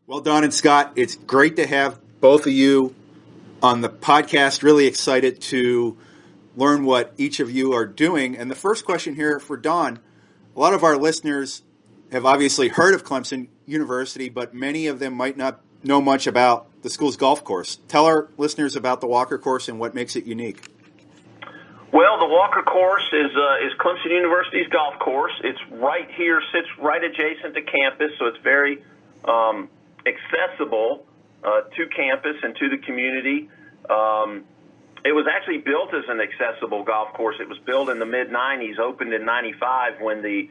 Well, Don and Scott, it's great to have both of you on the podcast. Really excited to learn what each of you are doing. And the first question here for Don, a lot of our listeners have obviously heard of Clemson University, but many of them might not know much about the school's golf course. Tell our listeners about the Walker course and what makes it unique. Well, the Walker course is Clemson University's golf course. It's right here, sits right adjacent to campus, so it's very accessible to campus and to the community. It was actually built as an accessible golf course. It was built in the mid-'90s, opened in '95 when the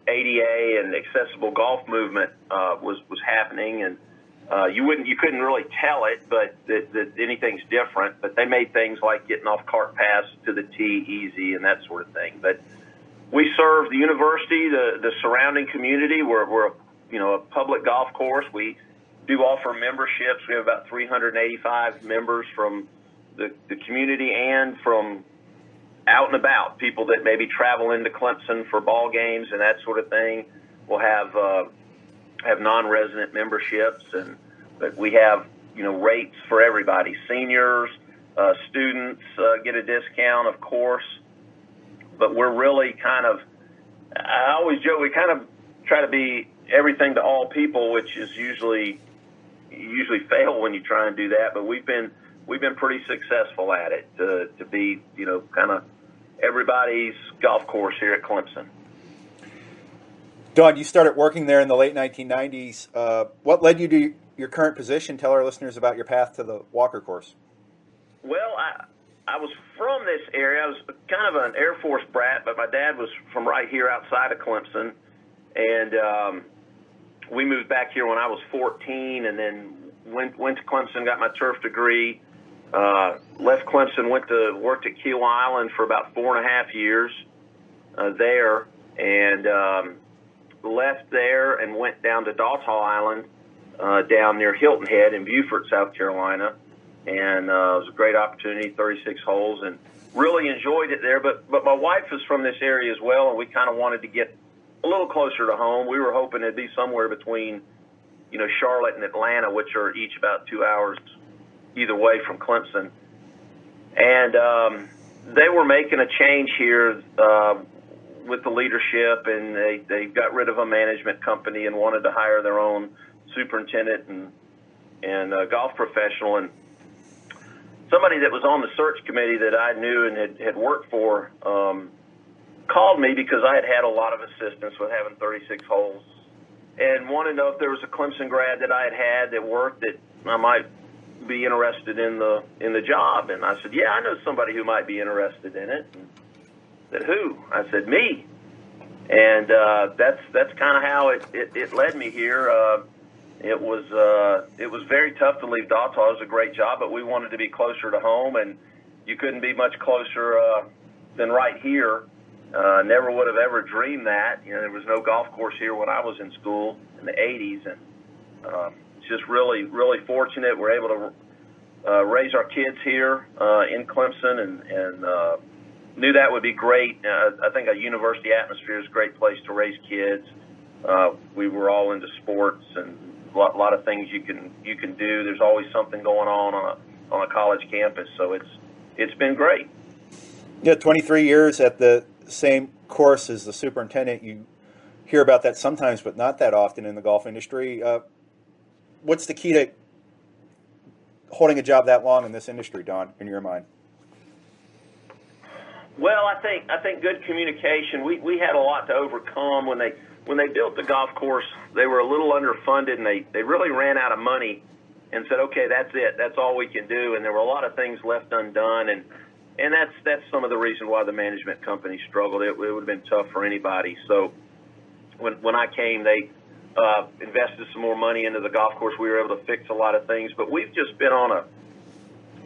ADA and accessible golf movement was happening, and you couldn't really tell it, but that anything's different. But they made things like getting off cart paths to the tee easy and that sort of thing. But we serve the university, the surrounding community. We're a public golf course. We do offer memberships. We have about 385 members from the community and from out and about, people that maybe travel into Clemson for ball games and that sort of thing. We'll have non-resident memberships, but we have rates for everybody. Seniors, students get a discount, of course. But we're really I always joke, we kind of try to be everything to all people, which is usually fail when you try and do that. But we've been pretty successful at it to be kind of everybody's golf course here at Clemson. Don, you started working there in the late 1990s. What led you to your current position? Tell our listeners about your path to the Walker course. Well, I was from this area. I was kind of an Air Force brat, but my dad was from right here outside of Clemson. And we moved back here when I was 14, and then went to Clemson, got my turf degree, left Clemson, worked at Keel Island for about 4.5 years there, and left there and went down to Daltall Island down near Hilton Head in Beaufort, South Carolina. And it was a great opportunity, 36 holes, and really enjoyed it there. But my wife is from this area as well, and we kind of wanted to get a little closer to home. We were hoping it'd be somewhere between, Charlotte and Atlanta, which are each about 2 hours either way from Clemson. And they were making a change here with the leadership, and they got rid of a management company and wanted to hire their own superintendent and golf professional. And somebody that was on the search committee that I knew and had worked for called me because I had a lot of assistance with having 36 holes and wanted to know if there was a Clemson grad that I had that worked that I might be interested in the job. And I said, yeah, I know somebody who might be interested in it. And said, who? I said, me. And that's kind of how it led me here. It was very tough to leave Daltall. It was a great job, but we wanted to be closer to home, and you couldn't be much closer than right here. Never would have ever dreamed that. There was no golf course here when I was in school in the 80s, and it's just really, really fortunate we're able to raise our kids here in Clemson, and knew that would be great. I think a university atmosphere is a great place to raise kids. We were all into sports and a lot of things you can do. There's always something going on a college campus, so it's been great. Yeah, 23 years at the same course as the superintendent. You hear about that sometimes, but not that often in the golf industry. What's the key to holding a job that long in this industry, Don, in your mind? Well, I think good communication. We had a lot to overcome when they built the golf course. They were a little underfunded, and they really ran out of money and said, okay, that's it. That's all we can do. And there were a lot of things left undone, and that's some of the reason why the management company struggled. It would have been tough for anybody. So when I came, they invested some more money into the golf course. We were able to fix a lot of things, but we've just been on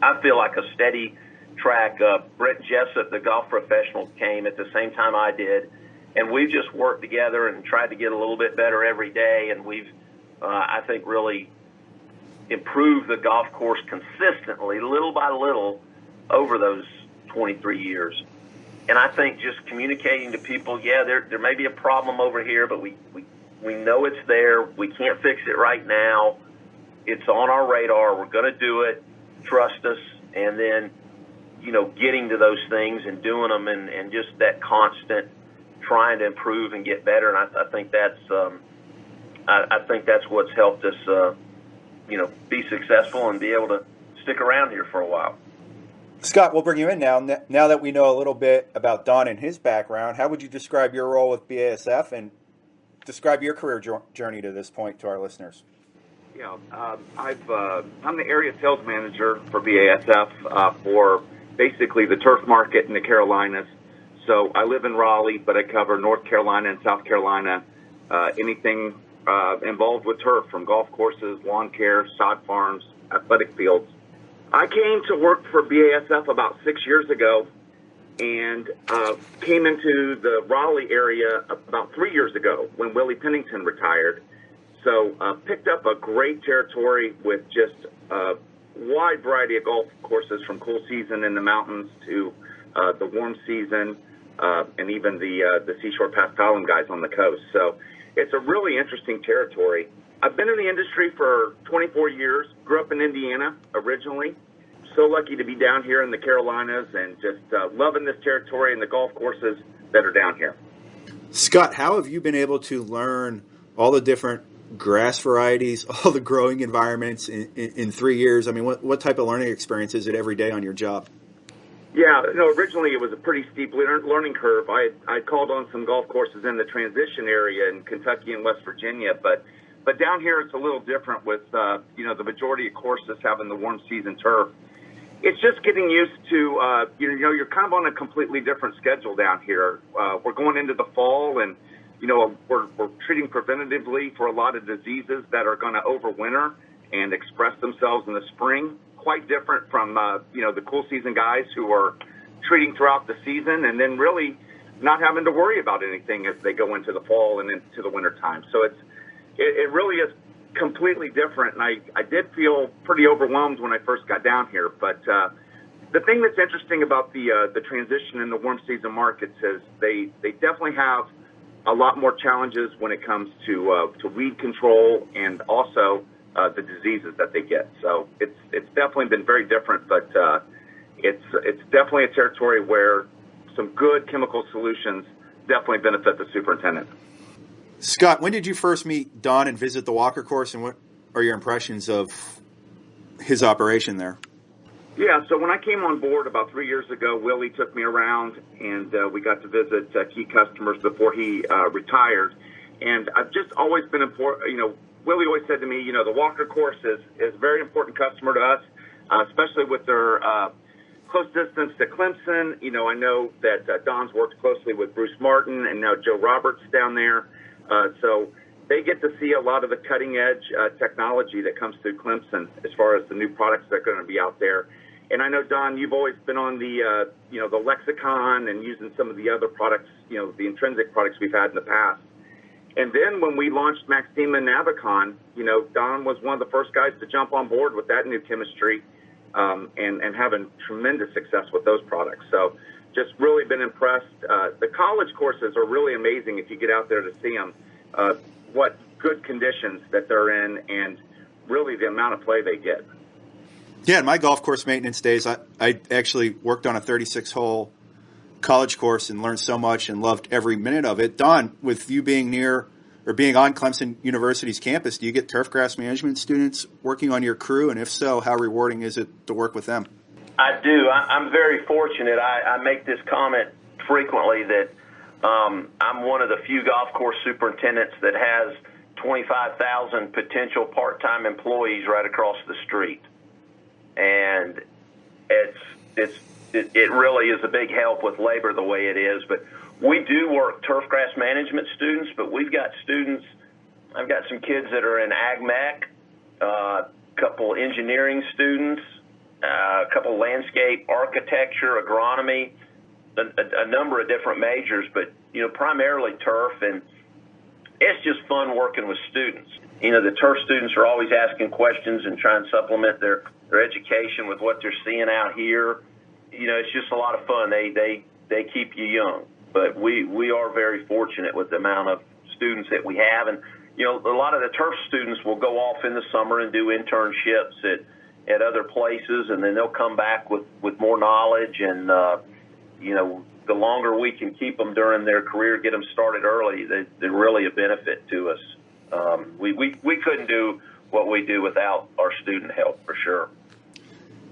I feel like a steady track. Brett Jessup, the golf professional, came at the same time I did, and we've just worked together and tried to get a little bit better every day, and we've, I think, really improved the golf course consistently, little by little, over those 23 years. And I think just communicating to people, yeah, there may be a problem over here, but we We know it's there. We can't fix it right now. It's on our radar. We're going to do it. Trust us. And then, getting to those things and doing them, and just that constant trying to improve and get better. And I think that's what's helped us, be successful and be able to stick around here for a while. Scott, we'll bring you in now. Now that we know a little bit about Don and his background, how would you describe your role with BASF and describe your career journey to this point to our listeners? Yeah, I'm the area sales manager for BASF for basically the turf market in the Carolinas. So I live in Raleigh, but I cover North Carolina and South Carolina, anything involved with turf, from golf courses, lawn care, sod farms, athletic fields. I came to work for BASF about 6 years ago, and came into the Raleigh area about 3 years ago when Willie Pennington retired. So picked up a great territory with just a wide variety of golf courses, from cool season in the mountains to the warm season, and even the Seashore Pass Palam guys on the coast. So it's a really interesting territory. I've been in the industry for 24 years, grew up in Indiana originally. So lucky to be down here in the Carolinas and just loving this territory and the golf courses that are down here. Scott, how have you been able to learn all the different grass varieties, all the growing environments in 3 years? I mean, what type of learning experience is it every day on your job? Yeah, originally it was a pretty steep learning curve. I called on some golf courses in the transition area in Kentucky and West Virginia, but down here it's a little different with, the majority of courses having the warm season turf. It's just getting used to, you're kind of on a completely different schedule down here. We're going into the fall, and, we're treating preventatively for a lot of diseases that are going to overwinter and express themselves in the spring. Quite different from, the cool season guys who are treating throughout the season and then really not having to worry about anything as they go into the fall and into the winter time. So it really is completely different, and I did feel pretty overwhelmed when I first got down here. But the thing that's interesting about the transition in the warm season markets is they definitely have a lot more challenges when it comes to weed control and also the diseases that they get. So it's definitely been very different, but it's definitely a territory where some good chemical solutions definitely benefit the superintendent. Scott, when did you first meet Don and visit the Walker course, and what are your impressions of his operation there? Yeah, so when I came on board about 3 years ago, Willie took me around, and we got to visit key customers before he retired. And I've just always been important. Willie always said to me, the Walker course is a very important customer to us, especially with their close distance to Clemson. I know that Don's worked closely with Bruce Martin and now Joe Roberts down there. So they get to see a lot of the cutting-edge technology that comes through Clemson as far as the new products that are going to be out there. And I know, Don, you've always been on the, the lexicon and using some of the other products, the intrinsic products we've had in the past. And then when we launched Maxima and Navicon, Don was one of the first guys to jump on board with that new chemistry and having tremendous success with those products. So just really been impressed. The college courses are really amazing if you get out there to see them, what good conditions that they're in and really the amount of play they get. Yeah, in my golf course maintenance days, I actually worked on a 36-hole college course and learned so much and loved every minute of it. Don, with you being near or being on Clemson University's campus, do you get turfgrass management students working on your crew? And if so, how rewarding is it to work with them? I do. I'm very fortunate. I make this comment frequently that I'm one of the few golf course superintendents that has 25,000 potential part-time employees right across the street. And it really is a big help with labor the way it is. But we do work turfgrass management students, but we've got students. I've got some kids that are in AgMech, a couple engineering students, a couple landscape architecture, agronomy, a number of different majors, but primarily turf, and it's just fun working with students. The turf students are always asking questions and trying to supplement their education with what they're seeing out here. It's just a lot of fun. They keep you young, but we are very fortunate with the amount of students that we have. And, you know, a lot of the turf students will go off in the summer and do internships at other places, and then they'll come back with more knowledge. And, you know, the longer we can keep them during their career, get them started early, they're really a benefit to us. We couldn't do what we do without our student help, for sure.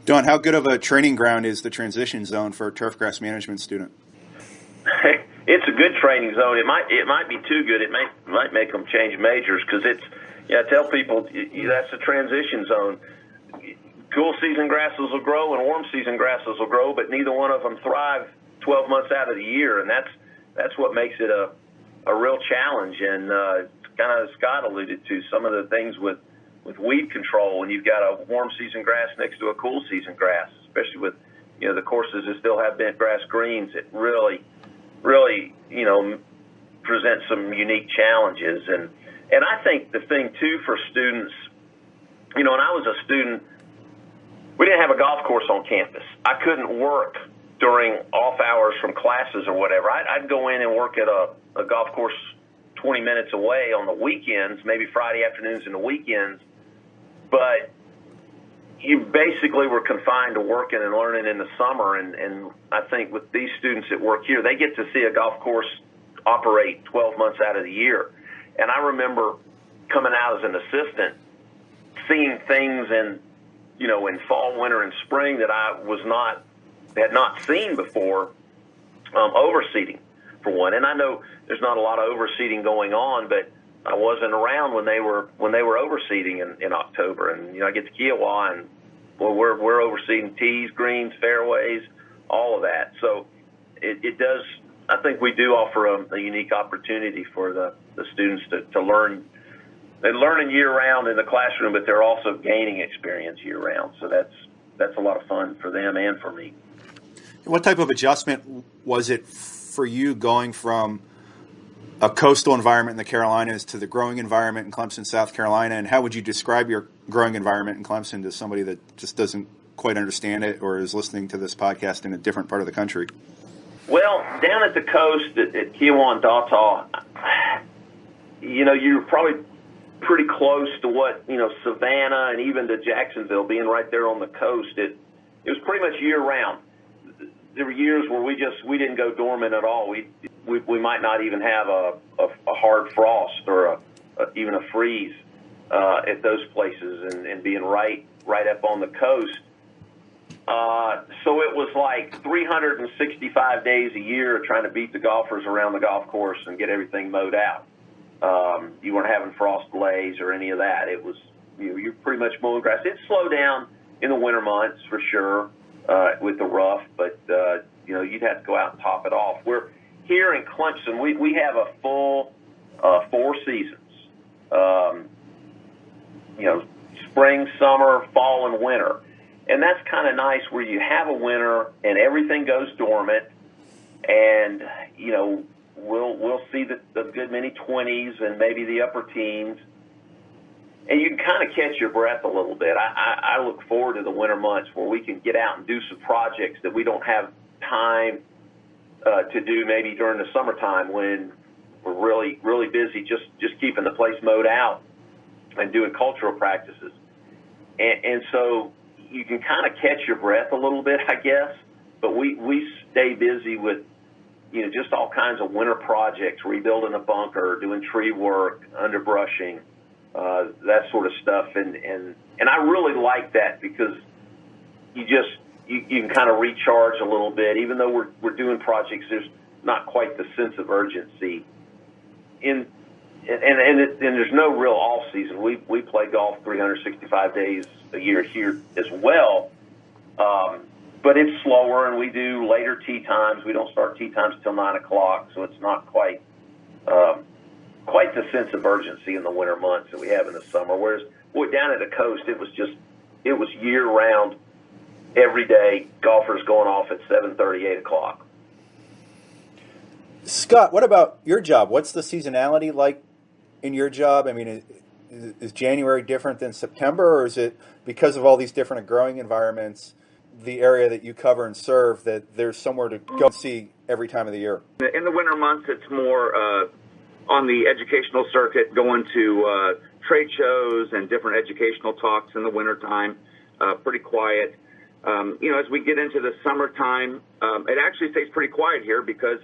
Don, how good of a training ground is the transition zone for a turfgrass management student? It's a good training zone. It might be too good. It might make them change majors, because it's, I tell people that's a transition zone. Cool season grasses will grow and warm season grasses will grow, but neither one of them thrive 12 months out of the year, and that's what makes it a real challenge. And kind of as Scott alluded to, some of the things with weed control when you've got a warm season grass next to a cool season grass, especially with, you know, the courses that still have bent grass greens, it really, you know, presents some unique challenges. And I think the thing too for students, you know, when I was a student, we didn't have a golf course on campus. I couldn't work during off hours from classes or whatever. I'd go in and work at a golf course 20 minutes away on the weekends, maybe Friday afternoons and the weekends. But you basically were confined to working and learning in the summer. And I think with these students that work here, they get to see a golf course operate 12 months out of the year. And I remember coming out as an assistant, seeing things in fall, winter, and spring that I had not seen before. Overseeding, for one. And I know there's not a lot of overseeding going on, but I wasn't around when they were overseeding in October. And, you know, I get to Kiowa, and well, we're overseeding tees, greens, fairways, all of that. So it does. I think we do offer a unique opportunity for the students to learn. They're learning year-round in the classroom, but they're also gaining experience year-round. So that's a lot of fun for them and for me. What type of adjustment was it for you going from a coastal environment in the Carolinas to the growing environment in Clemson, South Carolina? And how would you describe your growing environment in Clemson to somebody that just doesn't quite understand it or is listening to this podcast in a different part of the country? Well, down at the coast at Kiowa and Dawtaw, you know, you're probably pretty close to what, you know, Savannah and even to Jacksonville, being right there on the coast. It was pretty much year-round. There were years where we didn't go dormant at all. We might not even have a hard frost or even a freeze at those places, and being right up on the coast. So it was like 365 days a year trying to beat the golfers around the golf course and get everything mowed out. You weren't having frost delays or any of that. It was, you're pretty much mowing grass. It slowed down in the winter months for sure with the rough, but you know, you'd have to go out and top it off. We're here in Clemson. We have a full 4 seasons. You know, spring, summer, fall, and winter. And that's kind of nice, where you have a winter and everything goes dormant, and, you know, we'll see the good many 20s and maybe the upper teens, and you can kind of catch your breath a little bit. I look forward to the winter months where we can get out and do some projects that we don't have time to do maybe during the summertime, when we're really, really busy just keeping the place mowed out and doing cultural practices. And so you can kind of catch your breath a little bit, I guess, but we stay busy with, you know, just all kinds of winter projects, rebuilding a bunker, doing tree work, underbrushing, that sort of stuff. And I really like that, because you can kind of recharge a little bit. Even though we're doing projects, there's not quite the sense of urgency. And there's no real off season. We play golf 365 days a year here as well, but it's slower, and we do later tee times. We don't start tee times till 9 o'clock, so it's not quite the sense of urgency in the winter months that we have in the summer. Whereas down at the coast, it was year round, every day, golfers going off at 7:30, 8 o'clock. Scott, what about your job? What's the seasonality like in your job? I mean, is January different than September, or is it, because of all these different growing environments, the area that you cover and serve, that there's somewhere to go and see every time of the year? In the winter months, it's more on the educational circuit, going to trade shows and different educational talks in the wintertime. Pretty quiet. As we get into the summertime, it actually stays pretty quiet here because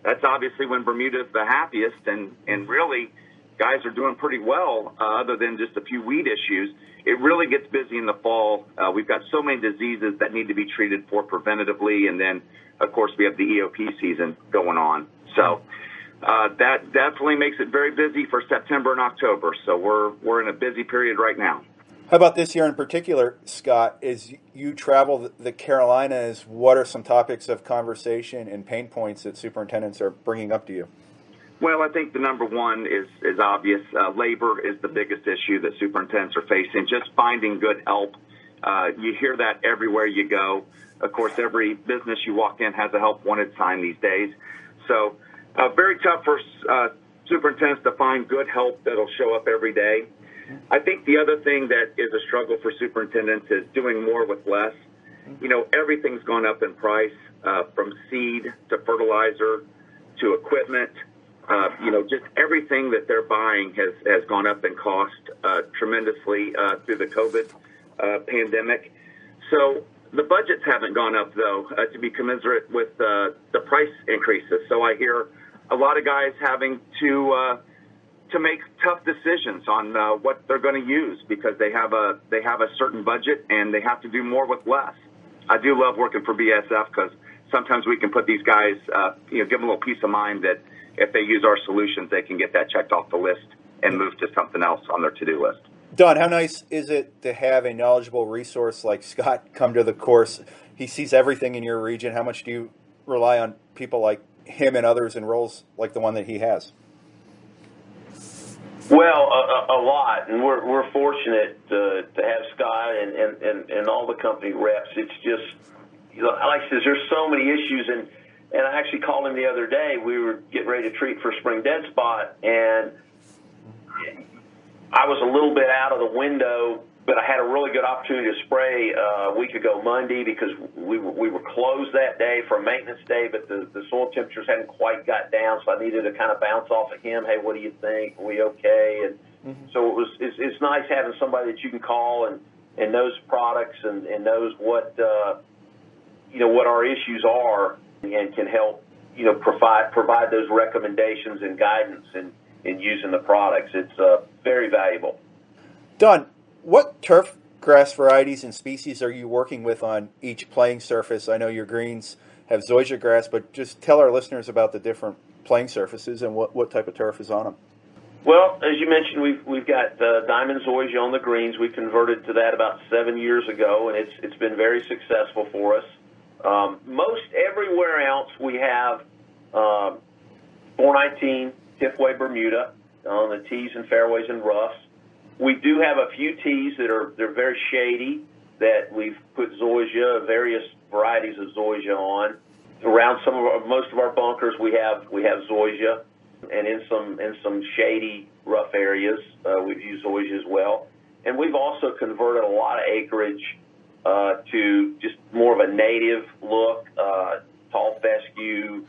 that's obviously when Bermuda's the happiest, and really guys are doing pretty well, other than just a few weed issues. It really gets busy in the fall. We've got so many diseases that need to be treated for preventatively, and then, of course, we have the EOP season going on. So that definitely makes it very busy for September and October. So we're in a busy period right now. How about this year in particular, Scott? As you travel the Carolinas, what are some topics of conversation and pain points that superintendents are bringing up to you? Well, I think the number one is obvious. Labor is the biggest issue that superintendents are facing, just finding good help. You hear that everywhere you go. Of course, every business you walk in has a help wanted sign these days. So very tough for superintendents to find good help that'll show up every day. I think the other thing that is a struggle for superintendents is doing more with less. Everything's gone up in price, from seed to fertilizer to equipment. Just everything that they're buying has gone up in cost tremendously through the COVID pandemic. So the budgets haven't gone up, though, to be commensurate with the price increases. So I hear a lot of guys having to make tough decisions on what they're going to use because they have a certain budget and they have to do more with less. I do love working for BASF because sometimes we can put these guys, give them a little peace of mind that if they use our solutions, they can get that checked off the list and move to something else on their to-do list. Don, how nice is it to have a knowledgeable resource like Scott come to the course? He sees everything in your region. How much do you rely on people like him and others in roles like the one that he has? Well, a lot, and we're fortunate to have Scott and all the company reps. It's just, like I said, there's so many issues, and I actually called him the other day. We were getting ready to treat for spring dead spot, and I was a little bit out of the window, but I had a really good opportunity to spray a week ago Monday because we were closed that day for a maintenance day, but the soil temperatures hadn't quite got down, so I needed to kind of bounce off of him. Hey, what do you think? Are we okay? And so it's nice having somebody that you can call and knows products and knows what what our issues are and can help provide those recommendations and guidance in using the products. It's very valuable. Don, what turfgrass varieties and species are you working with on each playing surface? I know your greens have Zoysia grass, but just tell our listeners about the different playing surfaces and what type of turf is on them. Well, as you mentioned, we've got Diamond Zoysia on the greens. We converted to that about 7 years ago, and it's been very successful for us. Most everywhere else we have 419 Tifway Bermuda on the tees and fairways and roughs. We do have a few tees they're very shady that we've put Zoysia, various varieties of Zoysia on. Around most of our bunkers we have Zoysia, and in some shady rough areas we've used Zoysia as well. And we've also converted a lot of acreage to just more of a native look, tall fescue,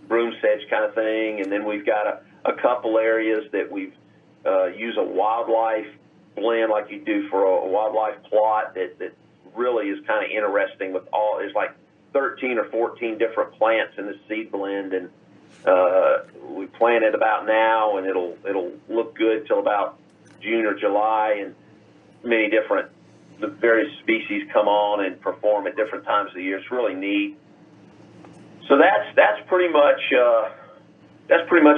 broom sedge kind of thing. And then we've got a couple areas that we've use a wildlife blend like you do for a wildlife plot that really is kind of interesting with there's like 13 or 14 different plants in the seed blend, and we plant it about now, and it'll look good till about June or July, and the various species come on and perform at different times of the year. It's really neat. So that's pretty much.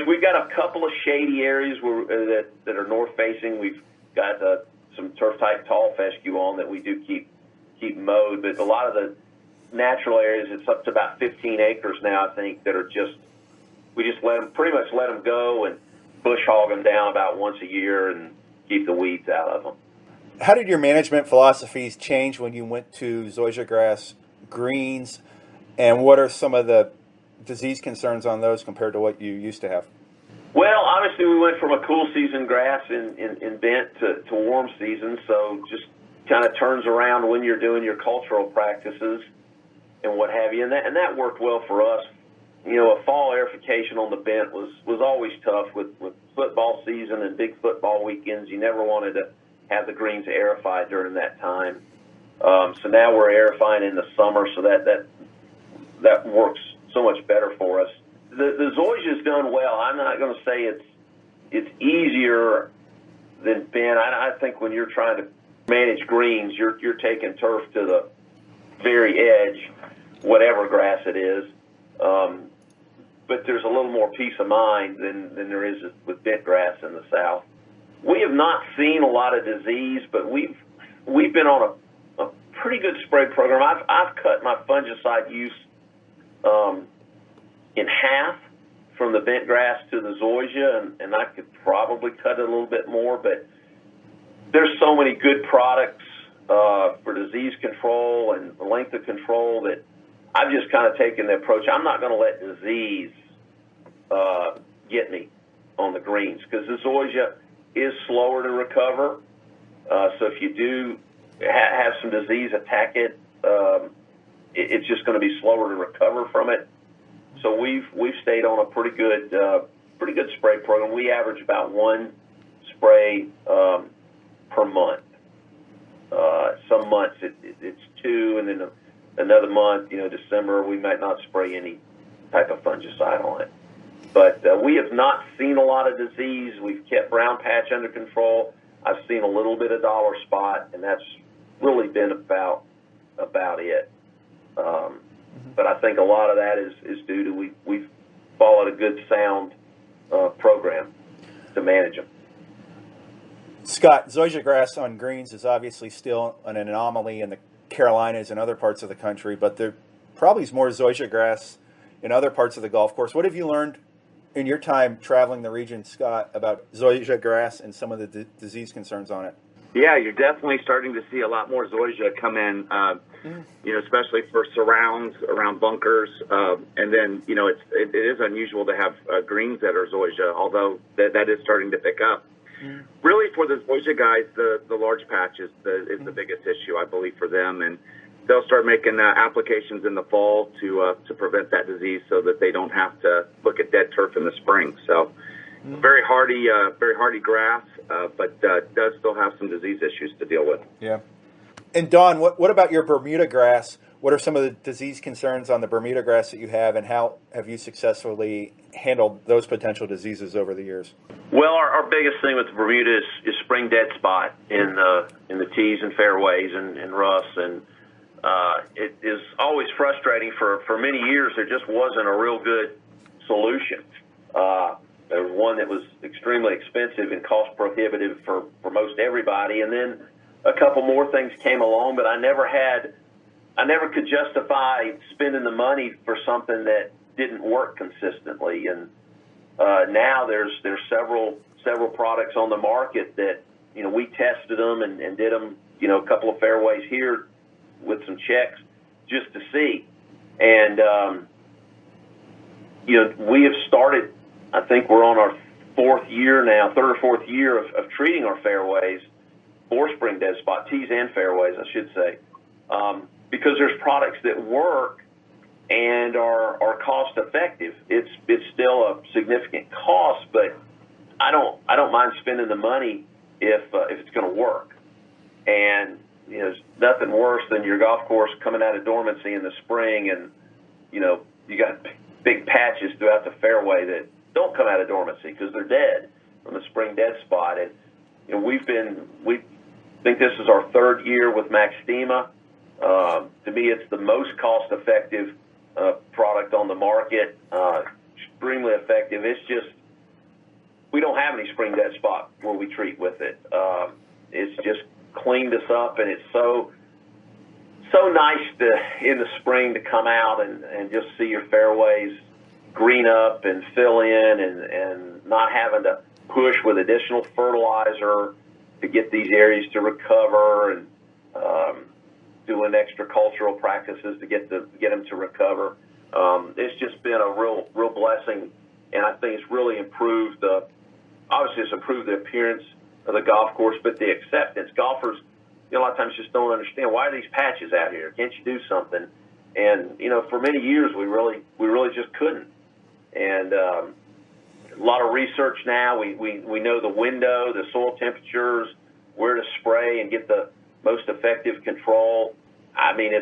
We've got a couple of shady areas that are north facing. We've got some turf type tall fescue on that we do keep mowed, but a lot of the natural areas, it's up to about 15 acres now, I think, that are we just pretty much let them go and bush hog them down about once a year and keep the weeds out of them. How did your management philosophies change when you went to Zoysia grass greens, and what are some of the disease concerns on those compared to what you used to have? Well, obviously we went from a cool season grass in bent to warm season, so just kind of turns around when you're doing your cultural practices and what have you, and that worked well for us a fall aerification on the bent was always tough with football season and big football weekends. You never wanted to have the greens aerified during that time. So now we're aerifying in the summer, so that works so much better for us. The Zoysia's done well. I'm not going to say it's easier than bent. I think when you're trying to manage greens, you're taking turf to the very edge, whatever grass it is. But there's a little more peace of mind than there is with bent grass in the South. We have not seen a lot of disease, but we've been on a pretty good spray program. I've cut my fungicide use in half from the bent grass to the Zoysia, and I could probably cut it a little bit more, but there's so many good products for disease control and length of control that I've just kind of taken the approach. I'm not going to let disease get me on the greens, because the Zoysia is slower to recover. So if you do have some disease attack it, it's just going to be slower to recover from it. So we've stayed on a pretty good spray program. We average about one spray per month. Some months it's two, and then another month, December, we might not spray any type of fungicide on it. But we have not seen a lot of disease. We've kept brown patch under control. I've seen a little bit of dollar spot, and that's really been about it. But I think a lot of that is due to we've followed a good, sound program to manage them. Scott, Zoysia grass on greens is obviously still an anomaly in the Carolinas and other parts of the country, but there probably is more Zoysia grass in other parts of the golf course. What have you learned in your time traveling the region, Scott, about Zoysia grass and some of the disease concerns on it? Yeah, you're definitely starting to see a lot more Zoysia come in, especially for surrounds around bunkers. And then, it is unusual to have greens that are Zoysia, although that is starting to pick up. Really, for the Zoysia guys, the large patch is the biggest issue, I believe, for them. And they'll start making applications in the fall to prevent that disease, so that they don't have to look at dead turf in the spring. So very hardy grass, but does still have some disease issues to deal with. Yeah. And Don, what about your Bermuda grass? What are some of the disease concerns on the Bermuda grass that you have, and how have you successfully handled those potential diseases over the years? Well, our biggest thing with the Bermuda is spring dead spot in the tees and fairways and roughs, and it is always frustrating. For many years, there just wasn't a real good solution. There was one that was extremely expensive and cost prohibitive for most everybody, and then a couple more things came along, but I never could justify spending the money for something that didn't work consistently. And now there's several products on the market that we tested them and did them a couple of fairways here with some checks just to see. And we have started. I think we're on our third or fourth year of treating our fairways for spring dead spot, tees and fairways, I should say, because there's products that work and are cost effective. It's still a significant cost, but I don't mind spending the money if it's going to work. And there's nothing worse than your golf course coming out of dormancy in the spring, and you got big patches throughout the fairway that don't come out of dormancy because they're dead from the spring dead spot. And we think this is our third year with Maxtima. To me, it's the most cost-effective product on the market. Extremely effective. It's just we don't have any spring dead spot where we treat with it. It's just cleaned us up, and it's so nice in the spring to come out and just see your fairways green up and fill in, and not having to push with additional fertilizer to get these areas to recover, and doing extra cultural practices to get them to recover. It's just been a real blessing, and I think it's really improved obviously it's improved the appearance of the golf course, but the acceptance. Golfers, a lot of times just don't understand, why are these patches out here? Can't you do something? And for many years we really just couldn't. and a lot of research now. We know the window, the soil temperatures, where to spray and get the most effective control. I mean,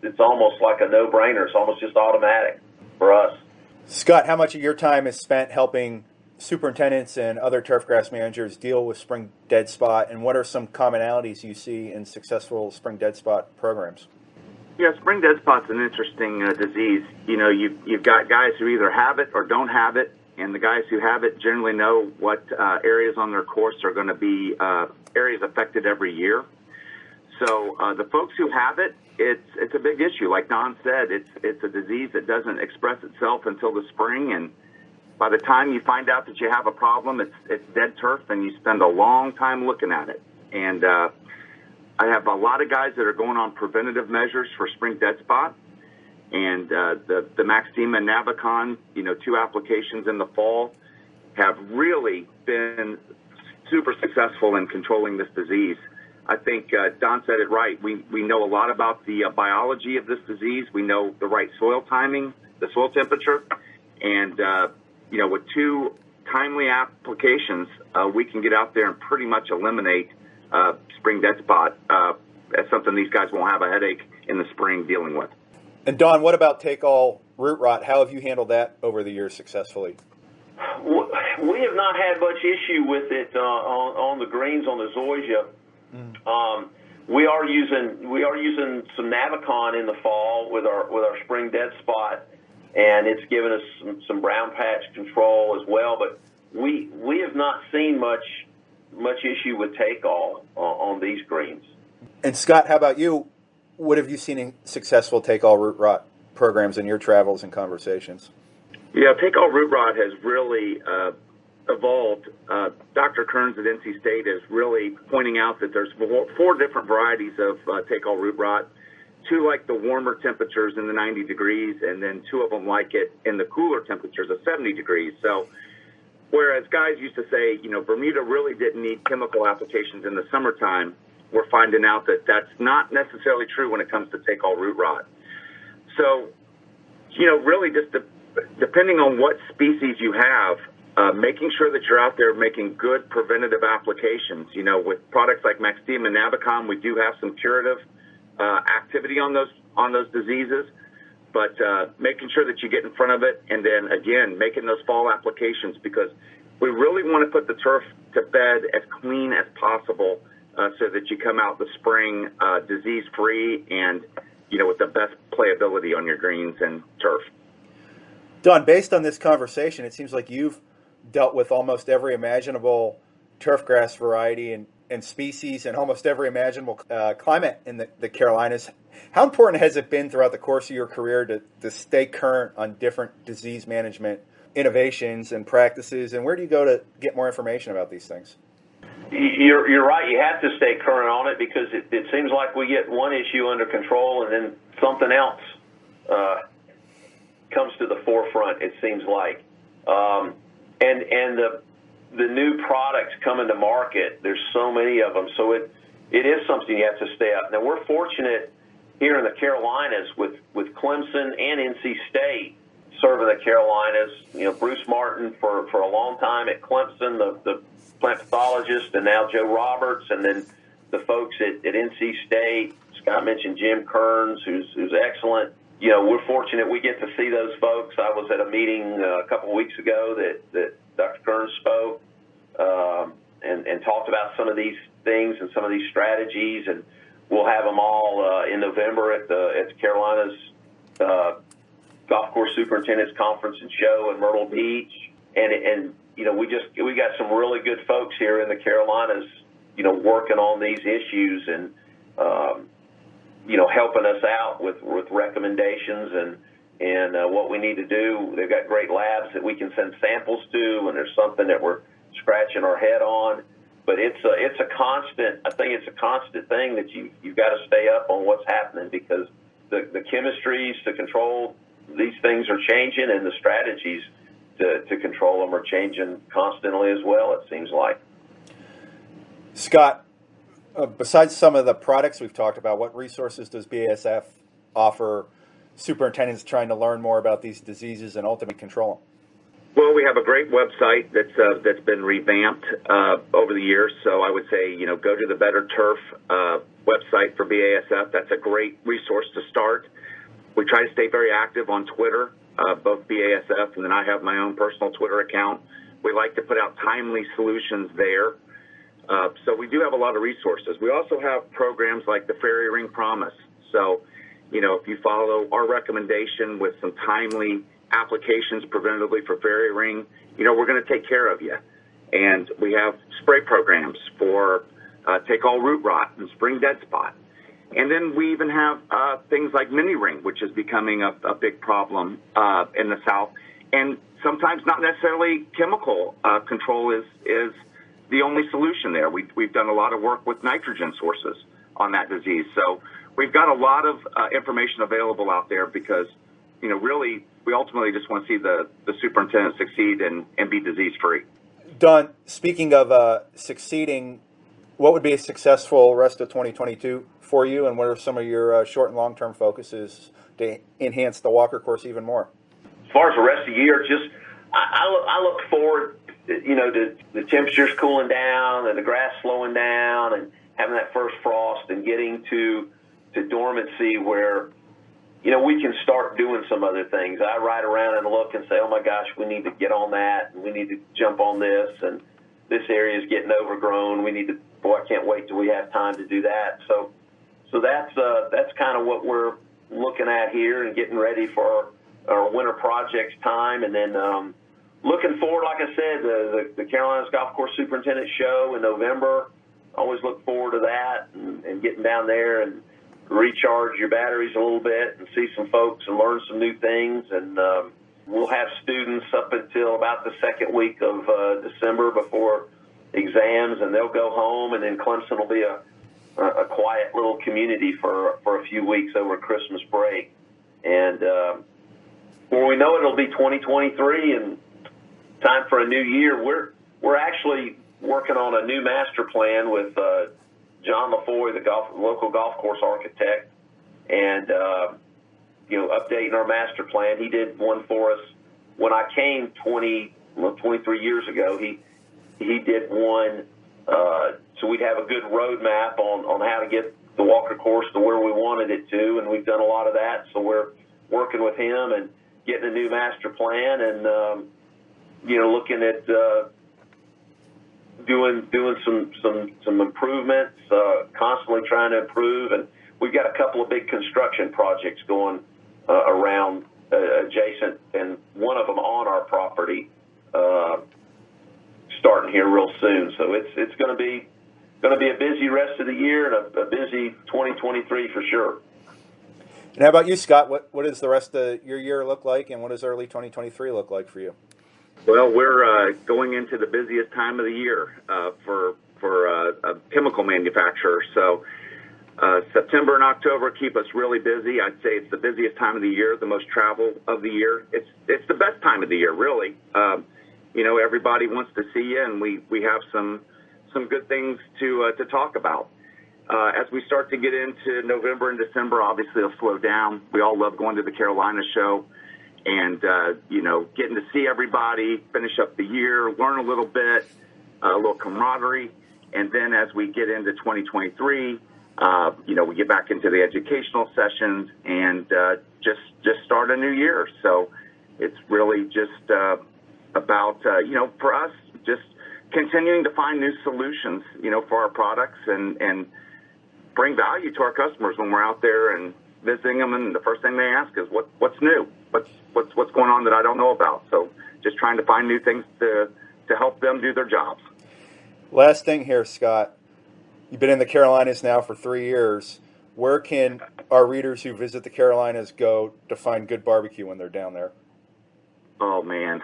it's almost like a no-brainer. It's almost just automatic for us. Scott, how much of your time is spent helping superintendents and other turfgrass managers deal with spring dead spot, and what are some commonalities you see in successful spring dead spot programs? Yeah, spring dead spot's an interesting disease. You know, you've got guys who either have it or don't have it, and the guys who have it generally know what areas on their course are going to be areas affected every year. So the folks who have it, it's a big issue. Like Don said, it's a disease that doesn't express itself until the spring, and by the time you find out that you have a problem, it's dead turf, and you spend a long time looking at it. And I have a lot of guys that are going on preventative measures for spring dead spot, and the Maxtima and Navicon, you know, 2 applications in the fall, have really been super successful in controlling this disease. I think Don said it right. We know a lot about the biology of this disease. We know the right soil timing, the soil temperature, and you know, with 2 timely applications, we can get out there and pretty much eliminate spring dead spot. That's something these guys won't have a headache in the spring dealing with. And Don, what about take-all root rot? How have you handled that over the years successfully? We have not had much issue with it on the greens on the Zoysia. We are using some Navicon in the fall with our spring dead spot, and it's given us some brown patch control as well. But we have not seen much issue with take-all on these greens. And Scott, how about you? What have you seen in successful take-all root rot programs in your travels and conversations? Yeah, take-all root rot has really evolved. Dr. Kearns at NC State is really pointing out that there's 4 different varieties of take-all root rot. 2 like the warmer temperatures in the 90 degrees, and then 2 of them like it in the cooler temperatures of 70 degrees. So whereas guys used to say, you know, Bermuda really didn't need chemical applications in the summertime, we're finding out that that's not necessarily true when it comes to take-all root rot. So, you know, really just depending on what species you have, making sure that you're out there making good preventative applications. You know, with products like Maxtima and Navicon, we do have some curative activity on those diseases, but making sure that you get in front of it, and then again making those fall applications, because we really want to put the turf to bed as clean as possible, so that you come out the spring disease free and, you know, with the best playability on your greens and turf. Don, based on this conversation, it seems like you've dealt with almost every imaginable turfgrass variety and species and almost every imaginable climate in the Carolinas. How important has it been throughout the course of your career to stay current on different disease management innovations and practices, and where do you go to get more information about these things? You're right. You have to stay current on it, because it seems like we get one issue under control and then something else comes to the forefront, it seems like. And the new products coming to market, there's so many of them, so it is something you have to stay up. Now, we're fortunate here in the Carolinas with Clemson and NC State serving the Carolinas. You know, Bruce Martin for a long time at Clemson, the plant pathologist, and now Joe Roberts, and then the folks at NC State. Scott mentioned Jim Kearns, who's excellent. You know, we're fortunate we get to see those folks. I was at a meeting a couple of weeks ago that Dr. Kearns spoke and talked about some of these things and some of these strategies, and we'll have them all in November at the Carolinas Golf Course Superintendents Conference and Show in Myrtle Beach, and you know, we got some really good folks here in the Carolinas, you know, working on these issues and you know, helping us out with recommendations and what we need to do. They've got great labs that we can send samples to, and there's something that we're scratching our head on. But it's a constant. I think it's a constant thing that you've got to stay up on what's happening, because the chemistries to control these things are changing, and the strategies to control them are changing constantly as well, it seems like. Scott, besides some of the products we've talked about, what resources does BASF offer superintendents trying to learn more about these diseases and ultimately control them? Well, we have a great website that's been revamped over the years. So I would say, go to the Better Turf website for BASF. That's a great resource to start. We try to stay very active on Twitter, both BASF, and then I have my own personal Twitter account. We like to put out timely solutions there. So we do have a lot of resources. We also have programs like the Fairy Ring Promise. So, if you follow our recommendation with some timely applications preventatively for fairy ring, we're going to take care of you. And we have spray programs for take all root rot and spring dead spot. And then we even have things like mini ring, which is becoming a big problem in the South. And sometimes not necessarily chemical control is the only solution there. We've done a lot of work with nitrogen sources on that disease. So we've got a lot of information available out there because, really, we ultimately just want to see the superintendent succeed and be disease-free. Don, speaking of succeeding, what would be a successful rest of 2022 for you, and what are some of your short and long-term focuses to enhance the Walker course even more? As far as the rest of the year, I look forward, to the temperatures cooling down and the grass slowing down and having that first frost and getting to dormancy where we can start doing some other things. I ride around and look and say, oh my gosh, we need to get on that, and we need to jump on this, and this area is getting overgrown. I can't wait till we have time to do that. So that's kind of what we're looking at here and getting ready for our winter projects time. And then looking forward, like I said, the Carolinas Golf Course Superintendent Show in November. Always look forward to that and getting down there and recharge your batteries a little bit and see some folks and learn some new things. And we'll have students up until about the second week of December before exams, and they'll go home, and then Clemson will be a quiet little community for a few weeks over Christmas break. And before we know it, it'll be 2023 and time for a new year. We're actually working on a new master plan with John LaFoy, the local golf course architect, and updating our master plan. He did one for us when I came 23 years ago. He did one so we'd have a good roadmap on how to get the Walker course to where we wanted it to, and we've done a lot of that. So we're working with him and getting a new master plan, and looking at doing some improvements, constantly trying to improve. And we've got a couple of big construction projects going around adjacent, and one of them on our property starting here real soon. So it's going to be a busy rest of the year and a busy 2023 for sure. And how about you, Scott? What does the rest of your year look like, and what does early 2023 look like for you? Well, we're going into the busiest time of the year for a chemical manufacturer. So September and October keep us really busy. I'd say it's the busiest time of the year, the most travel of the year. It's the best time of the year, really. Everybody wants to see you, and we have some good things to talk about. As we start to get into November and December, obviously it'll slow down. We all love going to the Carolina show and, getting to see everybody, finish up the year, learn a little bit, a little camaraderie. And then as we get into 2023, we get back into the educational sessions and just start a new year. So it's really just about, for us, just continuing to find new solutions, for our products and bring value to our customers when we're out there and visiting them. And the first thing they ask is, what's new? What's going on that I don't know about? So just trying to find new things to help them do their jobs. Last thing here, Scott. You've been in the Carolinas now for 3 years. Where can our readers who visit the Carolinas go to find good barbecue when they're down there? Oh, man.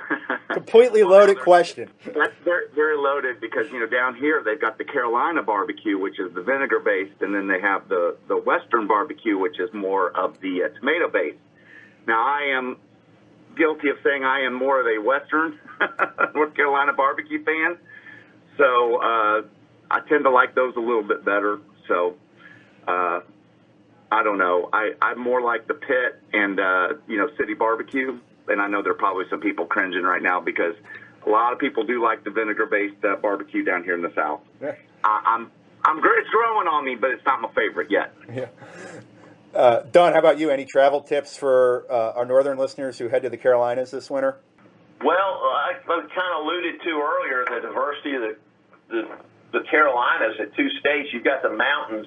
Completely loaded question. That's very loaded because, down here they've got the Carolina barbecue, which is the vinegar-based, and then they have the Western barbecue, which is more of the tomato-based. Now, I am guilty of saying I am more of a Western North Carolina barbecue fan, so I tend to like those a little bit better. So I don't know. I'm more like the Pit and, City Barbecue. and I know there are probably some people cringing right now because a lot of people do like the vinegar-based barbecue down here in the South. Yeah. It's growing on me, but it's not my favorite yet. Yeah. Don, how about you? Any travel tips for our northern listeners who head to the Carolinas this winter? Well, I kind of alluded to earlier the diversity of the Carolinas at two states. You've got the mountains.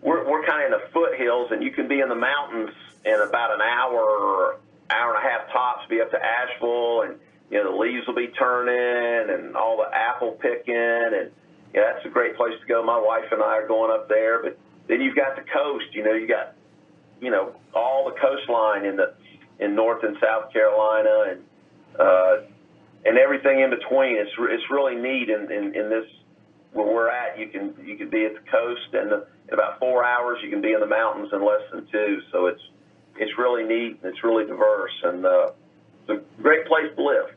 We're kind of in the foothills, and you can be in the mountains in about an hour or hour and a half tops, be up to Asheville, and the leaves will be turning and all the apple picking, and that's a great place to go. My wife and I are going up there, but then you've got the coast. You got all the coastline in North and South Carolina, and everything in between. It's really neat. In this where we're at, you can be at the coast, and in about 4 hours you can be in the mountains in less than 2. So it's really neat, and it's really diverse, and it's a great place to live.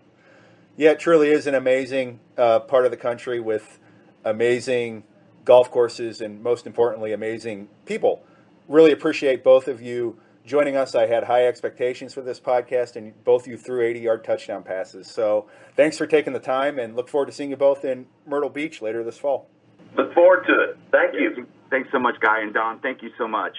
Yeah, it truly is an amazing part of the country with amazing golf courses and, most importantly, amazing people. Really appreciate both of you joining us. I had high expectations for this podcast, and both of you threw 80-yard touchdown passes. So thanks for taking the time, and look forward to seeing you both in Myrtle Beach later this fall. Look forward to it. Thank you. Thanks so much, Guy and Don. Thank you so much.